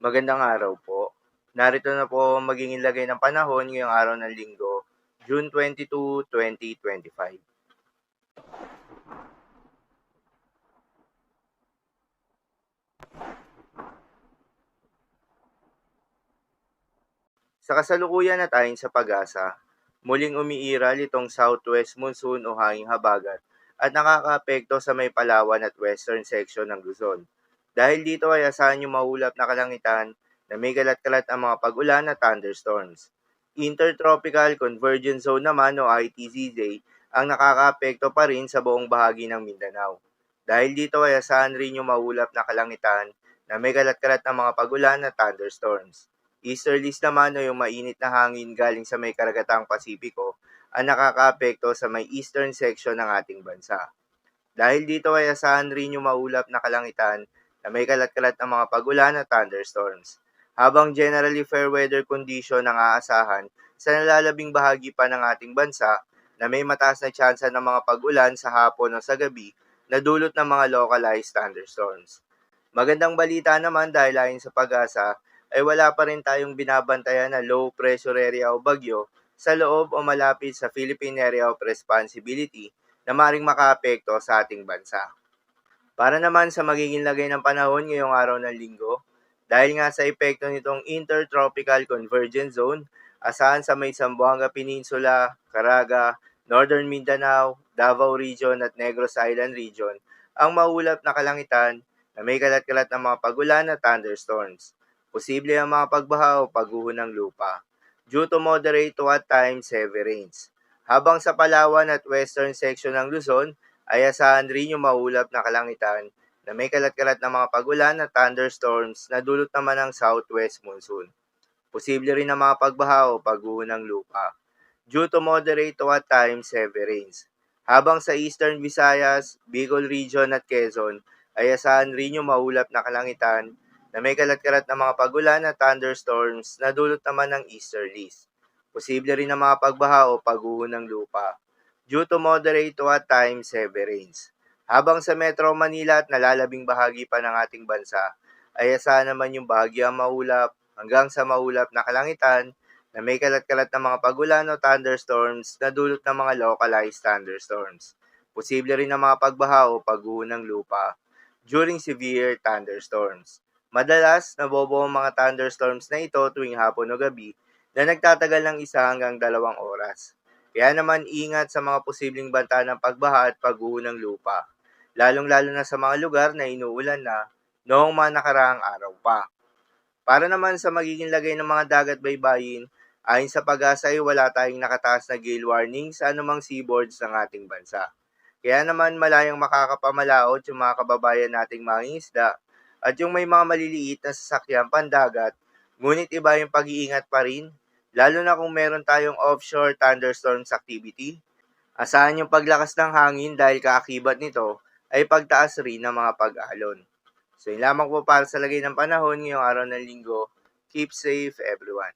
Magandang araw po. Narito na po ang magiging lagay ng panahon ngayong araw ng Linggo, June 22, 2025. Sa kasalukuyan na tayong sa pag-asa, muling umiiral itong southwest monsoon o hanging habagat at nakakaapekto sa may Palawan at western section ng Luzon. Dahil dito ay asahan yung maulap na kalangitan na may kalat-kalat ang mga pag-ulan at thunderstorms. Intertropical Convergence Zone naman o ITCZ ang nakakaapekto pa rin sa buong bahagi ng Mindanao. Dahil dito ay asahan rin yung maulap na kalangitan na may kalat-kalat ng mga pag-ulan at thunderstorms. Easterlies naman o yung mainit na hangin galing sa may karagatang Pasipiko ang nakakaapekto sa may eastern section ng ating bansa. Dahil dito ay asahan rin yung maulap na kalangitan na may kalat-kalat ng mga pag-ulan at thunderstorms. Habang generally fair weather condition ang aasahan sa nalalabing bahagi pa ng ating bansa na may mataas na tsansa ng mga pag-ulan sa hapon o sa gabi na dulot ng mga localized thunderstorms. Magandang balita naman dahil ayon sa pag-asa ay wala pa rin tayong binabantayan na low pressure area o bagyo sa loob o malapit sa Philippine Area of Responsibility na maring makaapekto sa ating bansa. Para naman sa magiging lagay ng panahon ngayong araw ng Linggo, dahil nga sa epekto nitong Intertropical Convergence Zone, asahan sa may Zamboanga Peninsula, Caraga, Northern Mindanao, Davao Region at Negros Island Region ang maulap na kalangitan na may kalat-kalat ng mga pagulan at thunderstorms. Posible ang mga pagbaha o pagguho ng lupa due to moderate to at times heavy rains. Habang sa Palawan at western section ng Luzon, ay asahan rin yung maulap na kalangitan na may kalat-kalat na mga pagulan at thunderstorms na dulot naman ng southwest monsoon. Posible rin ang mga pagbaha o pagguho ng lupa due to moderate to at times heavy rains. Habang sa Eastern Visayas, Bicol Region at Quezon ay asahan rin yung maulap na kalangitan na may kalat-kalat na mga pagulan at thunderstorms na dulot naman ng easterlies. Posible rin ang mga pagbaha o pagguho ng lupa due to moderate to at times heavy rains. Habang sa Metro Manila at nalalabing bahagi pa ng ating bansa, ay asahan naman yung bahagyang maulap hanggang sa maulap na kalangitan na may kalat-kalat na mga pagulan o thunderstorms na dulot ng mga localized thunderstorms. Posible rin ang mga pagbaha o pagguho ng lupa during severe thunderstorms. Madalas, nabobo ang mga thunderstorms na ito tuwing hapon o gabi na nagtatagal ng 1 hanggang 2 oras. Kaya naman ingat sa mga posibleng banta ng pagbaha at pagguho ng lupa, lalong-lalo na sa mga lugar na inuulan na noong mga nakaraang araw pa. Para naman sa magiging lagay ng mga dagat baybayin, ayon sa pag-asa ay wala tayong nakataas na gale warning sa anumang seaboards ng ating bansa. Kaya naman malayang makakapamalaot yung mga kababayan nating mangingisda at yung may mga maliliit na sasakyan pandagat, ngunit iba yung pag-iingat pa rin, lalo na kung meron tayong offshore thunderstorms activity. Asahan yung paglakas ng hangin dahil kaakibat nito ay pagtaas rin ng mga pag-alon. So yun lamang po para sa lagay ng panahon ngayong araw ng Linggo. Keep safe everyone.